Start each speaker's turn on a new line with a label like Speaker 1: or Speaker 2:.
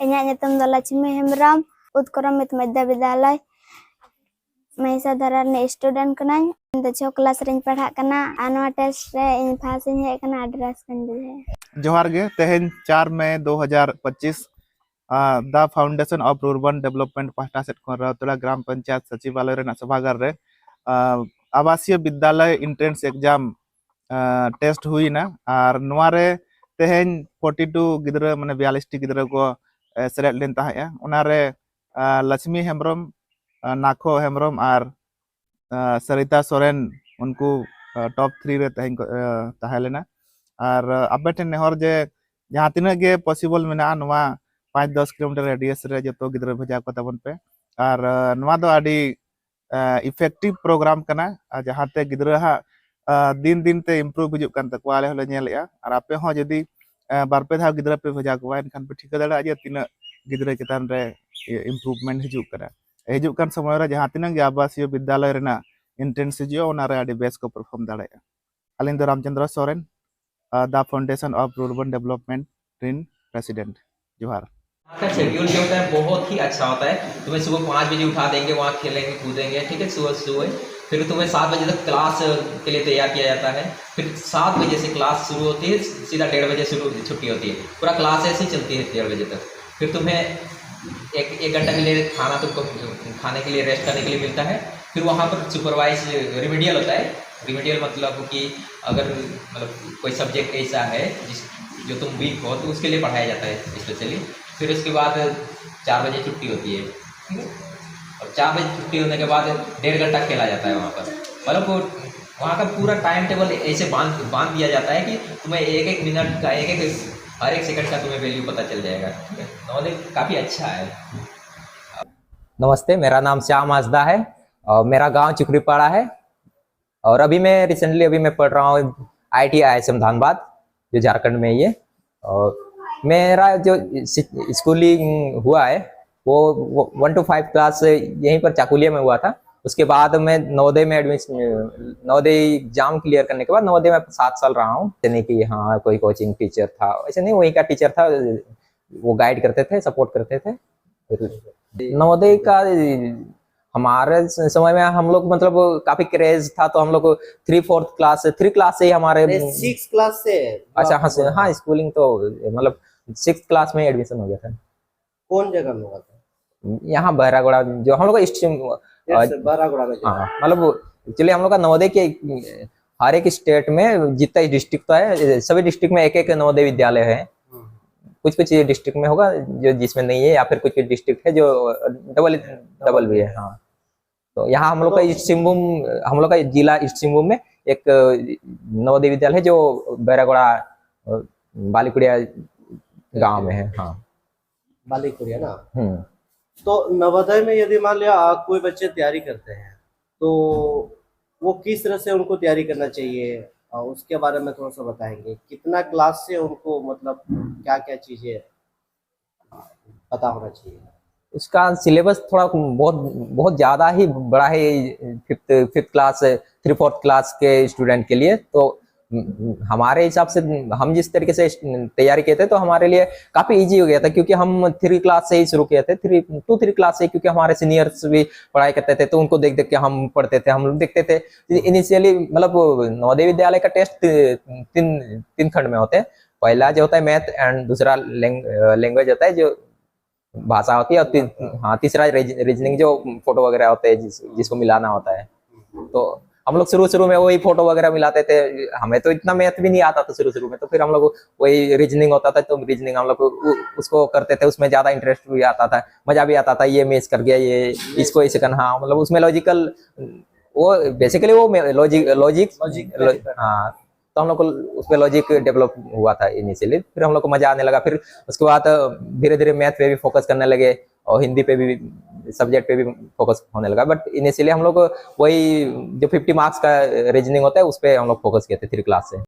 Speaker 1: इन्हें नितम द लक्ष्मी हेम्ब्रम उत्क्रमित मध्य विद्यालय महिषादरा ने स्टूडेंट कना इन छो क्लास रेंज पढ़ा कना आनवा टेस्ट रे इन फास इन हे कना एड्रेस कन दे
Speaker 2: जोहार गे तेहन 4 मई 2025 the foundation of rurban development pasta set को रौतला ग्राम पंचायत सचिवालय रे सभागार रे आवासीय विद्यालय एंट्रेंस एग्जाम टेस्ट हुई ना और नवा रे तेहन 42 गिद्रा माने 42 गिद्रा को सेलेक्ट लेन ताहे उना रे लक्ष्मी हेम्ब्रम नाखो हेम्ब्रम और सरिता सोरेन उनको टॉप 3 रे तेहन ताहे लेना और अब नेहर जे जहाँ तीन गे पॉसिबल मेना 5-10 किलोमीटर रेडियस रे जो गिद्रा भेजा को तबन पे और नवा दो आडी इफेक्टिव प्रोग्राम कना जहाँ ते गिद्रा हा दिन दिन ते इम्प्रूव हिजुक कान तकवा आले हले नेलेया और आपे हो जदी बारपे धा गिद्रा पे भेजा को एनखान पे ठिका दाड़ा जे तीन गिद्रा चेतान रे इम्प्रूवमेंट हिजुक कना हिजुक कान समय रे जहाँ तीन गे आवासीय विद्यालय रेना एंट्रेंस हिजुआ ओना रे आडी बेस को परफॉर्म दाड़ा अलिंग दो Ramchandra Soren the foundation of rurban development in president जोहार
Speaker 3: का शेड्यूल जो होता है बहुत ही अच्छा होता है। तुम्हें सुबह 5 बजे उठा देंगे, वहाँ खेलेंगे कूदेंगे, ठीक है, सुबह फिर तुम्हें 7 बजे तक क्लास के लिए तैयार किया जाता है। फिर 7 बजे से क्लास शुरू होती है, सीधा 1:30 बजे छुट्टी होती है। पूरा क्लास ऐसे ही चलती है 1:30 बजे तक। फिर तुम्हें एक घंटा के लिए खाना तुमको खाने के लिए रेस्ट करने के लिए मिलता है। फिर वहाँ पर सुपरवाइज रिमीडियल होता है। रिमीडियल मतलब कि अगर मतलब कोई सब्जेक्ट ऐसा है जो तुम वीक हो तो उसके लिए पढ़ाया जाता है स्पेशली। फिर उसके बाद 4 बजे छुट्टी होती है, ठीक है, और 4 बजे छुट्टी होने के बाद 1.5 घंटा खेला जाता है वहाँ पर। मतलब वहाँ का पूरा टाइम टेबल ऐसे बांध दिया जाता है कि तुम्हें एक मिनट का हर एक सेकंड का तुम्हें वैल्यू पता चल जाएगा। ठीक है, नॉलेज काफ़ी अच्छा है।
Speaker 4: नमस्ते, मेरा नाम श्याम हांसदा है और मेरा गांव चुकरीपाड़ा है। और अभी मैं पढ़ रहा हूँ IIT धनबाद, जो झारखंड में ये। और मेरा जो स्कूलिंग हुआ है वो 1 to 5 क्लास यहीं पर चाकुलिया में हुआ था। उसके बाद मैं नवोदय में नवोदय एग्जाम क्लियर करने के बाद नवोदय में 7 साल रहा हूँ। नहीं कि हाँ कोई कोचिंग टीचर था, ऐसे नहीं, वहीं का टीचर था, वो गाइड करते थे, सपोर्ट करते थे। नवोदय का हमारे समय में हम लोग मतलब काफी क्रेज था, तो हम लोग 3 क्लास से ही हमारे
Speaker 5: 6 क्लास से।
Speaker 4: अच्छा, हाँ स्कूलिंग तो मतलब 6 क्लास में एडमिशन हो गया था।
Speaker 5: कौन जगह में हुआ था?
Speaker 4: यहाँ बहरागोड़ा, जो हम लोग
Speaker 5: बहरागोड़ा में।
Speaker 4: हाँ, मतलब एक्चुअली हम लोग का नवोदय के हर एक स्टेट में जितना डिस्ट्रिक्ट है, सभी डिस्ट्रिक्ट में एक नवोदय विद्यालय है। कुछ डिस्ट्रिक्ट में होगा जो जिसमें नहीं है, या फिर कुछ डिस्ट्रिक्ट है जो डबल भी है। हाँ, तो यहाँ हम लोग का जिला ईस्ट सिंहभूम में एक नवोदय विद्यालय है जो बैरागोड़ा बालीकुड़िया गांव में है। हाँ,
Speaker 5: बालीकुड़िया ना। तो नवोदय में यदि मान लिया कोई बच्चे तैयारी करते हैं तो वो किस तरह से उनको तैयारी करना चाहिए, उसके बारे में थोड़ा सा बताएंगे। कितना क्लास से उनको मतलब क्या क्या चीजें पता होना चाहिए?
Speaker 4: उसका सिलेबस थोड़ा बहुत ज़्यादा ही बड़ा है। 5th क्लास 3-4 क्लास के स्टूडेंट के लिए। तो हमारे हिसाब से हम जिस तरीके से तैयारी किए थे तो हमारे लिए काफ़ी इजी हो गया था, क्योंकि हम 3 क्लास से ही शुरू किए थे। 3 क्लास से, क्योंकि हमारे सीनियर्स भी पढ़ाई करते थे, तो उनको देख देख के हम पढ़ते थे, हम देखते थे। इनिशियली मतलब नवोदय विद्यालय का टेस्ट 3 खंड में होते हैं। पहला जो होता है मैथ एंड दूसरा लैंग्वेज होता है जो भाषा होती है, और हाँ तीसरा रीजनिंग जो फोटो वगैरह होते हैं जिसको मिलाना होता है। तो हम लोग शुरू में वही फोटो वगैरह मिलाते थे। हमें तो इतना मैथ भी नहीं आता था शुरू में, तो फिर हम लोग वही रीजनिंग होता था, तो रीजनिंग हम लोग उसको करते थे। उसमें ज्यादा इंटरेस्ट भी आता था, मजा भी आता था। ये मैच कर गया, ये इसको ऐसे करना, हाँ मतलब उसमें लॉजिकल, वो बेसिकली वो लॉजिक हाँ, तो हम लोग को उस पर लॉजिक डेवलप हुआ था इनिशियली। फिर हम लोग को मजा आने लगा। फिर उसके बाद धीरे धीरे मैथ पे भी फोकस करने लगे और हिंदी पे भी, सब्जेक्ट पे भी फोकस होने लगा। बट इनिशियली हम लोग वही जो 50 मार्क्स का रीजनिंग होता है उस पर हम लोग फोकस किए थे 3 क्लास से।